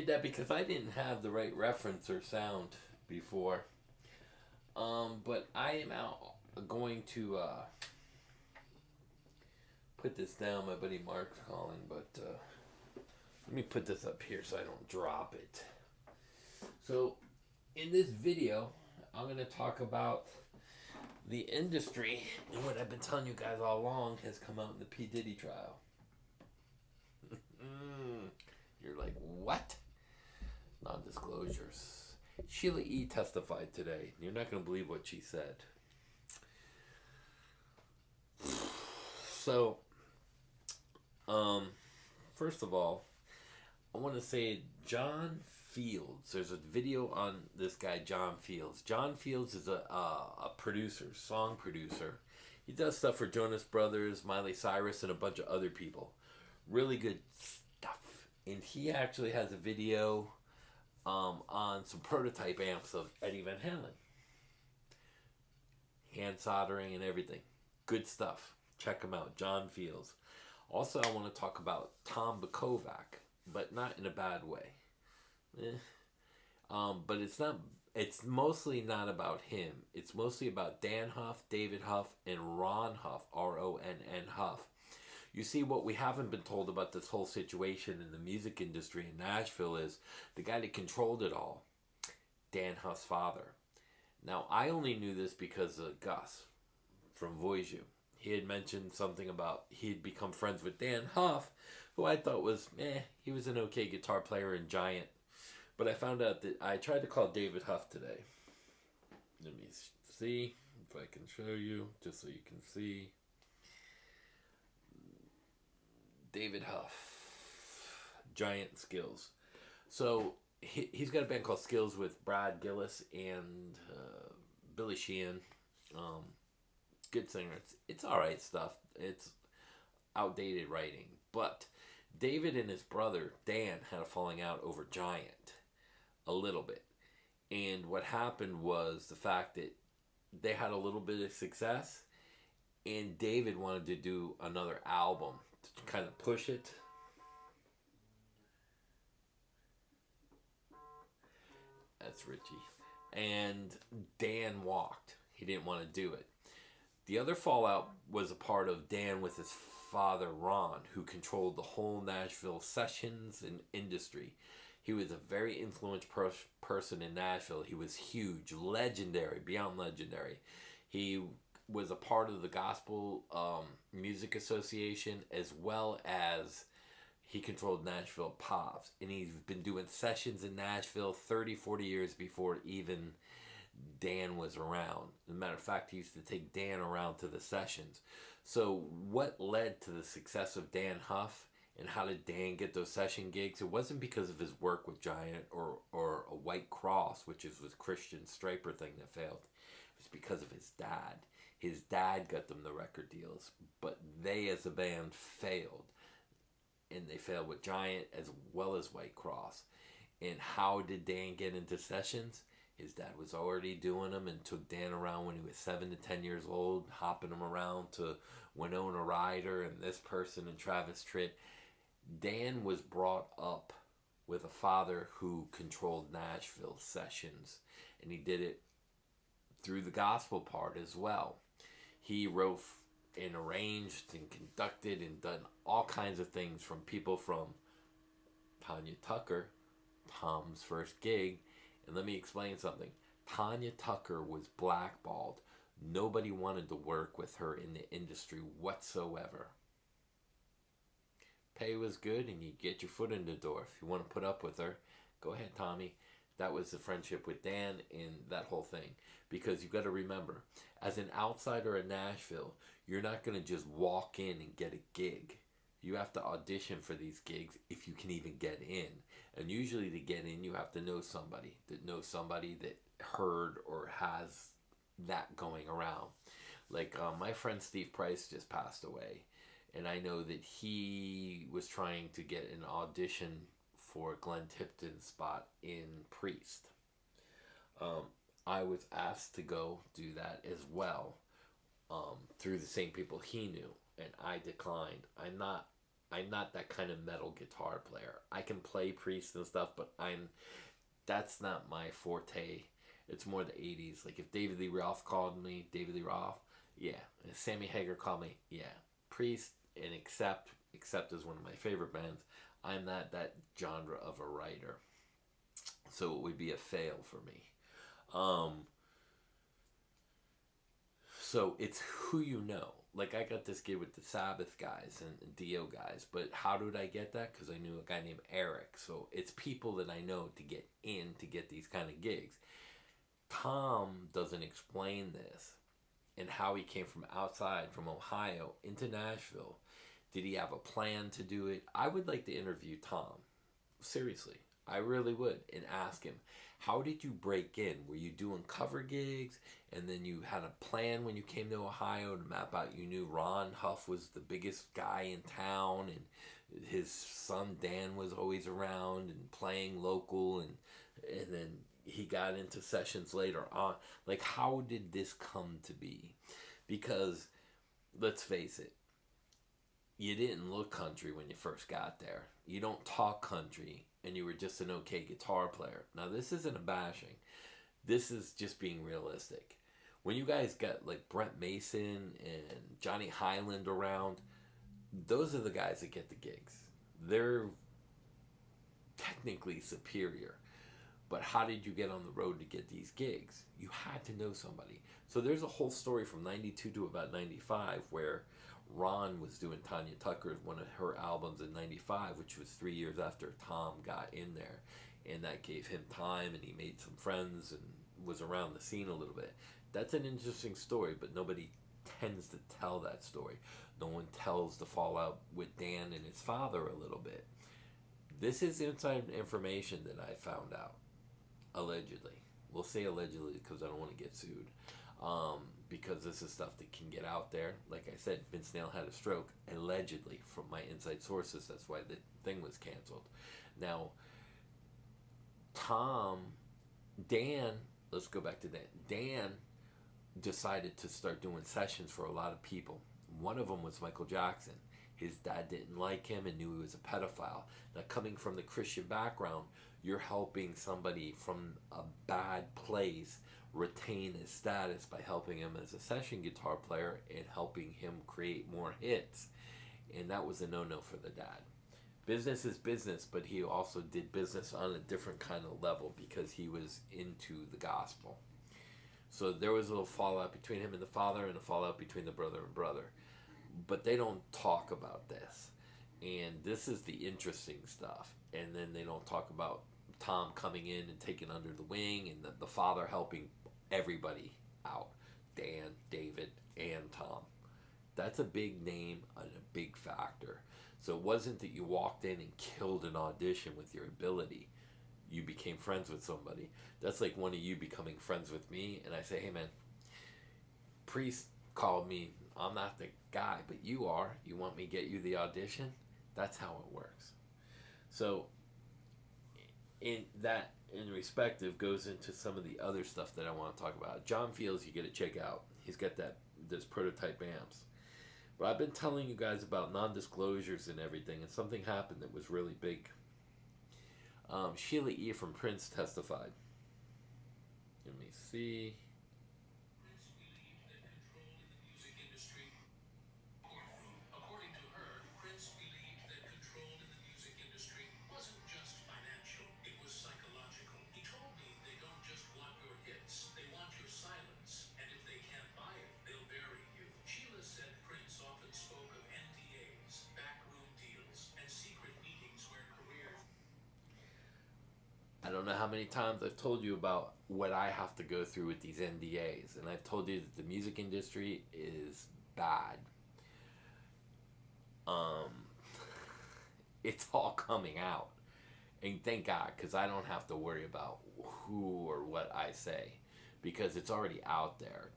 did that because I didn't have the right reference or sound before. But I am out going to put this down. My buddy Mark's calling, but let me put this up here so I don't drop it. So, in this video, I'm going to talk about the industry and what I've been telling you guys all along has come out in the P. Diddy trial. You're like, what? Non-disclosures. Sheila E. testified today. You're not going to believe what she said. So, first of all, I want to say John Fields. There's a video on this guy, John Fields. John Fields is a producer, song producer. He does stuff for Jonas Brothers, Miley Cyrus, and a bunch of other people. Really good stuff. And he actually has a video on some prototype amps of Eddie Van Halen. Hand soldering and everything. Good stuff. Check him out. John Fields. Also, I want to talk about Tom Bukovac, but not in a bad way. But it's mostly not about him. It's mostly about Dan Huff, David Huff, and Ron Huff, Ronn Huff. You see, what we haven't been told about this whole situation in the music industry in Nashville is the guy that controlled it all, Dan Huff's father. Now, I only knew this because of Gus from Voyage. He had mentioned something about he'd become friends with Dan Huff, who I thought was, he was an okay guitar player and giant. But I found out that I tried to call David Huff today. Let me see if I can show you, just so you can see. David Huff, Giant Skills. So he's got a band called Skills with Brad Gillis and Billy Sheehan. Good singer. It's all right stuff. It's outdated writing. But David and his brother, Dan, had a falling out over Giant a little bit. And what happened was the fact that they had a little bit of success, and David wanted to do another album to kind of push it. That's Richie. And Dan walked. He didn't want to do it. The other fallout was a part of Dan with his father, Ron, who controlled the whole Nashville sessions and industry. He was a very influential person in Nashville. He was huge, legendary, beyond legendary. He was a part of the Gospel Music Association, as well as he controlled Nashville Pops. And he's been doing sessions in Nashville 30, 40 years before even Dan was around. As a matter of fact, he used to take Dan around to the sessions. So what led to the success of Dan Huff and how did Dan get those session gigs? It wasn't because of his work with Giant or a White Cross, which is with Christian Striper thing that failed. It was because of his dad. His dad got them the record deals, but they as a band failed. And they failed with Giant as well as White Cross. And how did Dan get into sessions? His dad was already doing them and took Dan around when he was 7 to 10 years old, hopping him around to Winona Ryder and this person and Travis Tritt. Dan was brought up with a father who controlled Nashville sessions, and he did it through the gospel part as well. He wrote and arranged and conducted and done all kinds of things from people from Tanya Tucker, Tom's first gig. And let me explain something. Tanya Tucker was blackballed. Nobody wanted to work with her in the industry whatsoever. Pay was good and you get your foot in the door. If you want to put up with her, go ahead, Tommy. That was the friendship with Dan and that whole thing. Because you've got to remember, as an outsider in Nashville, you're not going to just walk in and get a gig. You have to audition for these gigs if you can even get in. And usually to get in, you have to know somebody that heard or has that going around. Like my friend Steve Price just passed away. And I know that he was trying to get an audition for Glenn Tipton's spot in Priest. I was asked to go do that as well through the same people he knew. And I declined. I'm not I'm not that kind of metal guitar player. I can play Priest and stuff, but that's not my forte. It's more the 80s. Like if David Lee Roth called me, David Lee Roth, yeah. If Sammy Hagar called me, yeah. Priest and Accept is one of my favorite bands. I'm not that genre of a writer. So it would be a fail for me. Um, so it's who you know. Like I got this gig with the Sabbath guys and Dio guys, but how did I get that? Because I knew a guy named Eric. So it's people that I know to get in to get these kind of gigs. Tom doesn't explain this and how he came from outside, from Ohio into Nashville. Did he have a plan to do it? I would like to interview Tom. Seriously, I really would, and ask him, how did you break in? Were you doing cover gigs, and then you had a plan when you came to Ohio to map out? You knew Ron Huff was the biggest guy in town, and his son Dan was always around and playing local, and then he got into sessions later on. Like, how did this come to be? Because let's face it, you didn't look country when you first got there. You don't talk country, and you were just an okay guitar player. Now, this isn't a bashing. This is just being realistic. When you guys got like Brent Mason and Johnny Highland around, those are the guys that get the gigs. They're technically superior. But how did you get on the road to get these gigs? You had to know somebody. So there's a whole story from 92 to about 95 where Ron was doing Tanya Tucker's one of her albums in 95, which was 3 years after Tom got in there. And that gave him time, and he made some friends and was around the scene a little bit. That's an interesting story, but nobody tends to tell that story. No one tells the fallout with Dan and his father a little bit. This is inside information that I found out. Allegedly. We'll say allegedly because I don't want to get sued. Because this is stuff that can get out there. Like I said, Vince Neil had a stroke, allegedly, from my inside sources. That's why the thing was canceled. Now, Dan, let's go back to Dan. Dan decided to start doing sessions for a lot of people. One of them was Michael Jackson. His dad didn't like him and knew he was a pedophile. Now, coming from the Christian background, you're helping somebody from a bad place retain his status by helping him as a session guitar player and helping him create more hits. And that was a no-no for the dad. Business is business, but he also did business on a different kind of level because he was into the gospel. So there was a little fallout between him and the father, and a fallout between the brother and brother. But they don't talk about this. And this is the interesting stuff. And then they don't talk about Tom coming in and taking under the wing, and the father helping everybody out. Dan, David, and Tom. That's a big name and a big factor. So it wasn't that you walked in and killed an audition with your ability. You became friends with somebody. That's like one of you becoming friends with me, and I say, hey man, Priest called me. I'm not the guy, but you are. You want me to get you the audition? That's how it works. So in respective goes into some of the other stuff that I want to talk about. John Fields, you got to check out. He's got those prototype amps. But I've been telling you guys about non-disclosures and everything, and something happened that was really big. Sheila E. from Prince testified. Let me see. I don't know how many times I've told you about what I have to go through with these NDAs, and I've told you that the music industry is bad. Um, it's all coming out, and thank God, because I don't have to worry about who or what I say, because it's already out there.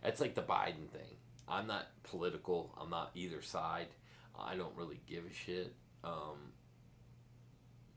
It's like the Biden thing. I'm not political. I'm not either side. I don't really give a shit.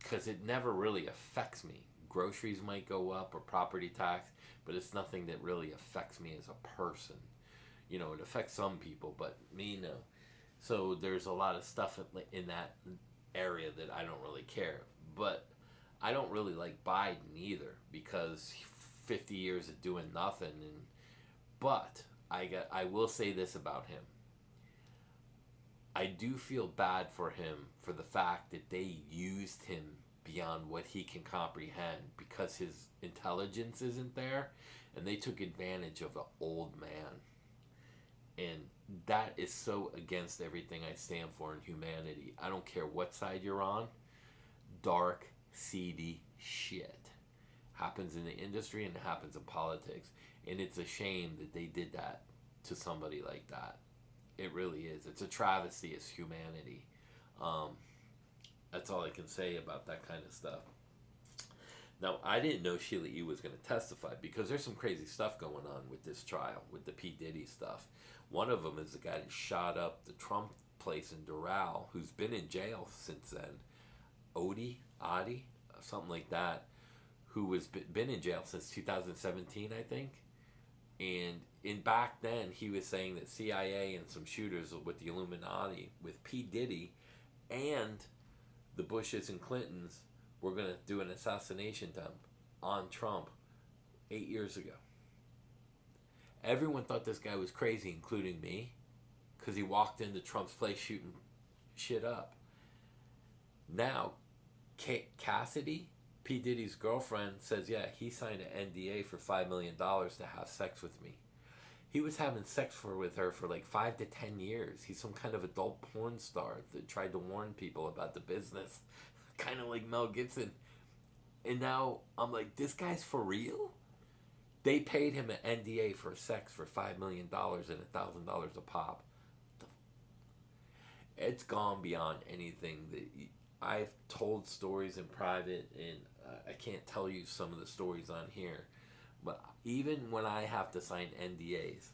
Because it never really affects me. Groceries might go up or property tax, but it's nothing that really affects me as a person. You know, it affects some people, but me, no. So there's a lot of stuff in that area that I don't really care. But I don't really like Biden either, because 50 years of doing nothing. And but I will say this about him. I do feel bad for him for the fact that they used him beyond what he can comprehend, because his intelligence isn't there, and they took advantage of an old man. And that is so against everything I stand for in humanity. I don't care what side you're on. Dark, seedy shit happens in the industry and it happens in politics. And it's a shame that they did that to somebody like that. It really is. It's a travesty as humanity. Um, that's all I can say about that kind of stuff. Now, I didn't know Sheila E. was going to testify, because there's some crazy stuff going on with this trial, with the P. Diddy stuff. One of them is the guy that shot up the Trump place in Doral, who's been in jail since then. Adi, something like that, who was been in jail since 2017, I think. And in back then, he was saying that CIA and some shooters with the Illuminati, with P. Diddy, and the Bushes and Clintons were going to do an assassination attempt on Trump 8 years ago. Everyone thought this guy was crazy, including me, because he walked into Trump's place shooting shit up. Now, Cassidy, P. Diddy's girlfriend, says, yeah, he signed an NDA for $5 million to have sex with me. He was having sex with her for like 5 to 10 years. He's some kind of adult porn star that tried to warn people about the business, kind of like Mel Gibson. And now I'm like, this guy's for real? They paid him an NDA for sex for $5 million and $1,000 a pop. It's gone beyond anything that I've told stories in private, and I can't tell you some of the stories on here. But even when I have to sign NDAs,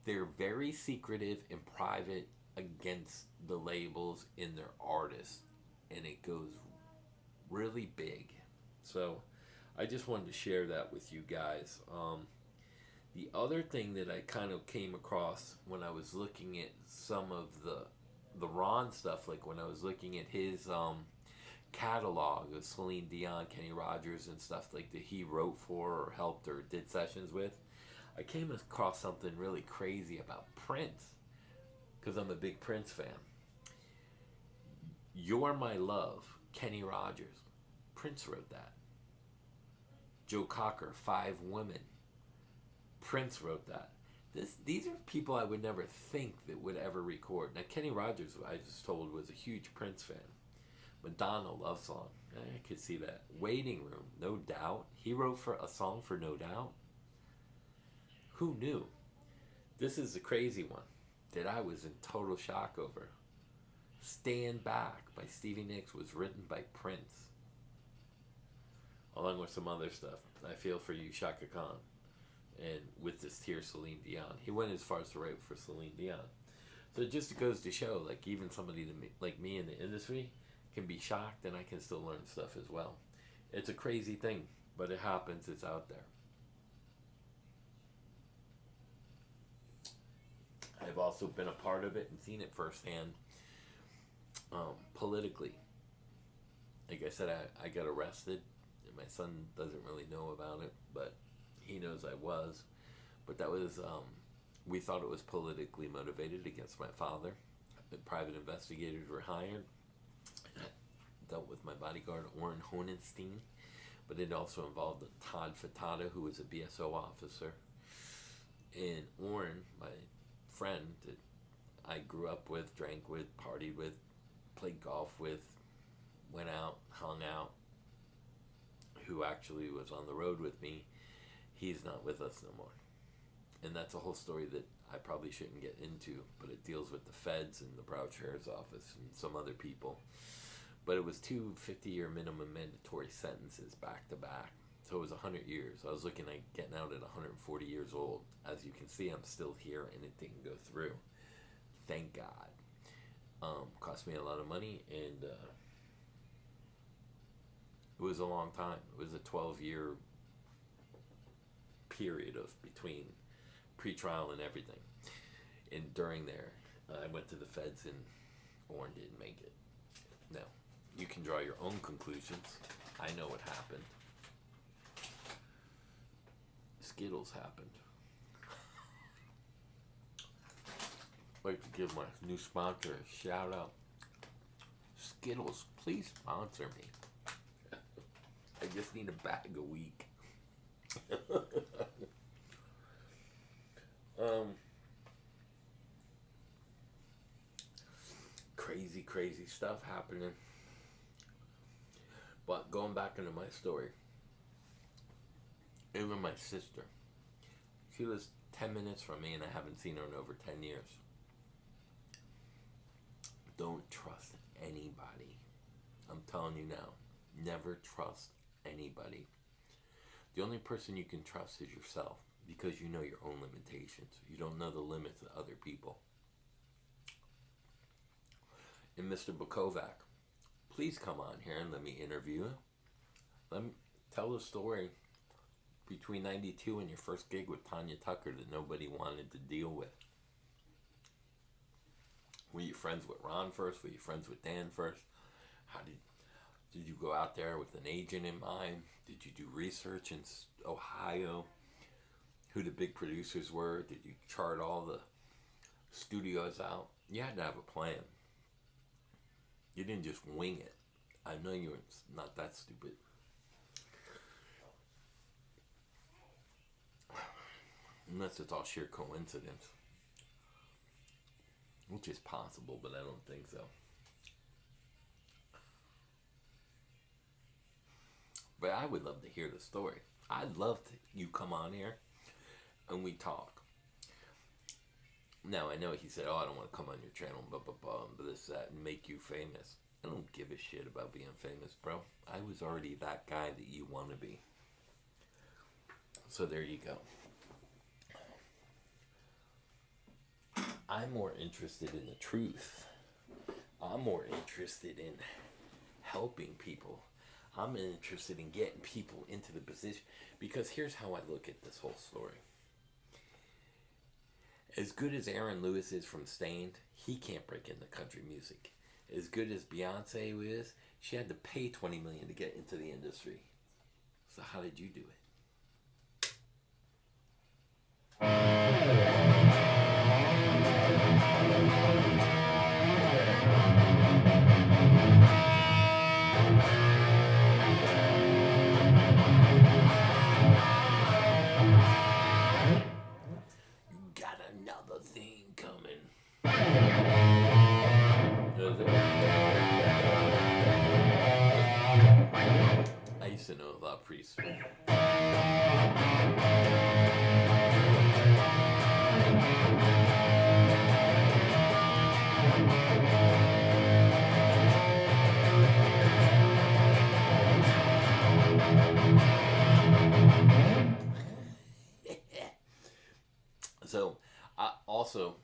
they're very secretive and private against the labels in their artists, and it goes really big. So I just wanted to share that with you guys. The other thing that I kind of came across when I was looking at some of the Ron stuff, like when I was looking at his catalog of Celine Dion, Kenny Rogers, and stuff like that he wrote for or helped or did sessions with, I came across something really crazy about Prince, because I'm a big Prince fan. You're My Love, Kenny Rogers. Prince wrote that. Joe Cocker, Five Women. Prince wrote that. These are people I would never think that would ever record. Now, Kenny Rogers, I just told, was a huge Prince fan. Madonna, Love Song. I could see that. Waiting Room, No Doubt. He wrote for a song for No Doubt. Who knew? This is the crazy one that I was in total shock over. Stand Back by Stevie Nicks was written by Prince, along with some other stuff. I Feel For You, Shaka Khan. And with this here, Celine Dion. He went as far as to write for Celine Dion. So it just goes to show, like, even somebody like me in the industry can be shocked, and I can still learn stuff as well. It's a crazy thing, but it happens. It's out there. I've also been a part of it and seen it firsthand, politically. Like I said, I got arrested, and my son doesn't really know about it, but he knows I was. But that was, we thought it was politically motivated against my father. The private investigators were hired. Dealt with my bodyguard, Orrin Honenstein. But it also involved Todd Fatata, who was a BSO officer. And Orrin, my friend that I grew up with, drank with, partied with, played golf with, went out, hung out, who actually was on the road with me, he's not with us no more. And that's a whole story that I probably shouldn't get into, but it deals with the feds and the Broward Sheriff's Office and some other people. But it was 2 50-year minimum mandatory sentences back to back. So it was 100 years. I was looking at getting out at 140 years old. As you can see, I'm still here, and it didn't go through. Thank God. Cost me a lot of money, and it was a long time. It was a 12-year period of between pre-trial and everything. And during there, I went to the feds and Orrin didn't make it. Now, you can draw your own conclusions. I know what happened. Skittles happened. I'd like to give my new sponsor a shout out. Skittles, please sponsor me. I just need a bag a week. Crazy stuff happening. But going back into my story, even my sister, she lives 10 minutes from me and I haven't seen her in over 10 years. Don't trust anybody. I'm telling you now, never trust anybody. The only person you can trust is yourself, because you know your own limitations. You don't know the limits of other people. And Mr. Bukovac, please come on here and let me interview you. Let me tell the story between 92 and your first gig with Tanya Tucker that nobody wanted to deal with. Were you friends with Ron first? Were you friends with Dan first? How did you go out there with an agent in mind? Did you do research in Ohio? Who the big producers were? Did you chart all the studios out? You had to have a plan. You didn't just wing it. I know you're not that stupid. Unless it's all sheer coincidence. Which is possible, but I don't think so. But I would love to hear the story. I'd love to you come on here and we talk. Now, I know he said, oh, I don't want to come on your channel, blah, blah, blah, but this, that, and make you famous. I don't give a shit about being famous, bro. I was already that guy that you want to be. So there you go. I'm more interested in the truth. I'm more interested in helping people. I'm interested in getting people into the position. Because here's how I look at this whole story. As good as Aaron Lewis is from Stained, he can't break into country music. As good as Beyonce is, she had to pay $20 million to get into the industry. So how did you do it? Got another thing coming. I used to know a lot of priests. So,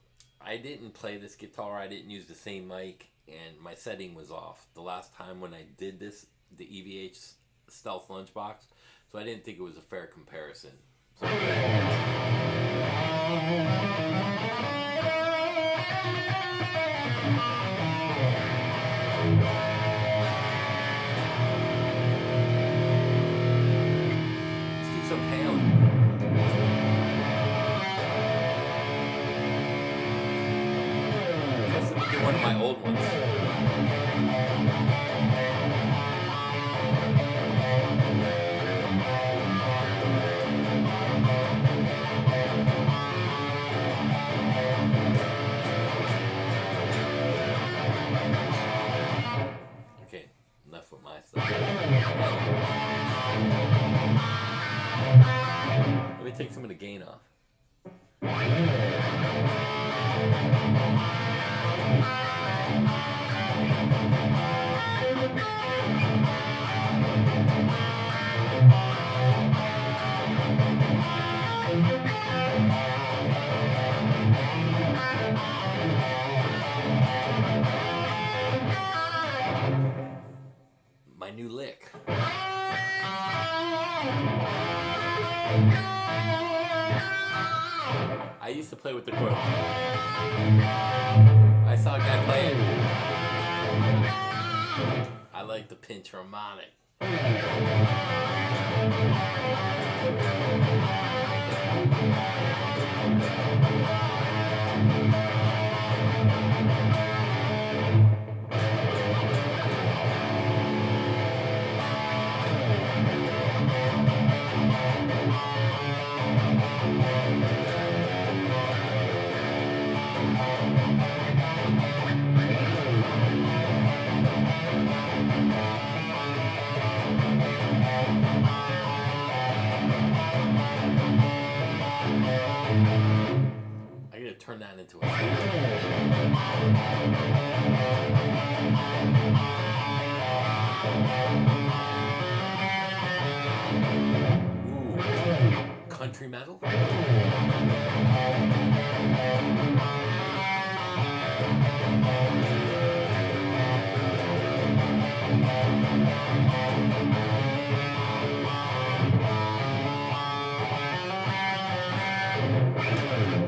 I didn't play this guitar. I didn't use the same mic, and my setting was off. The last time when I did this, the EVH Stealth Lunchbox, so I didn't think it was a fair comparison. So, let's do some hailing. Let me do one of my old ones. Okay, enough with my stuff. Let me take some of the gain off. My new lick. I used to to play with the chord. I saw a guy play it. I like the pinch harmonic. I gotta turn that into a country metal.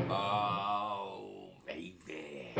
Oh, baby.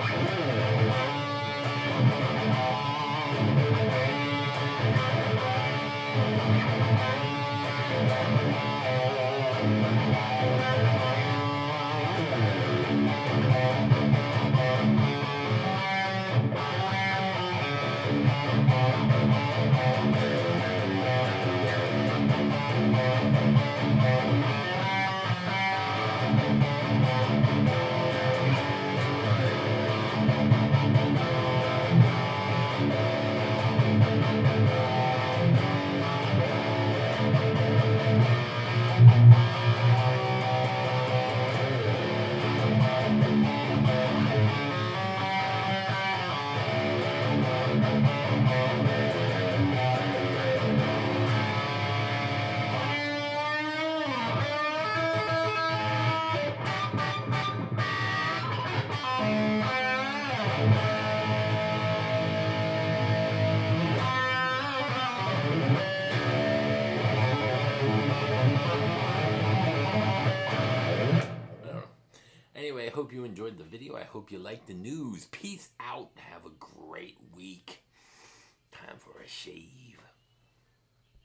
Anyway, I hope you enjoyed the video. I hope you liked the news. Peace out. Have a great week. Time for a shave.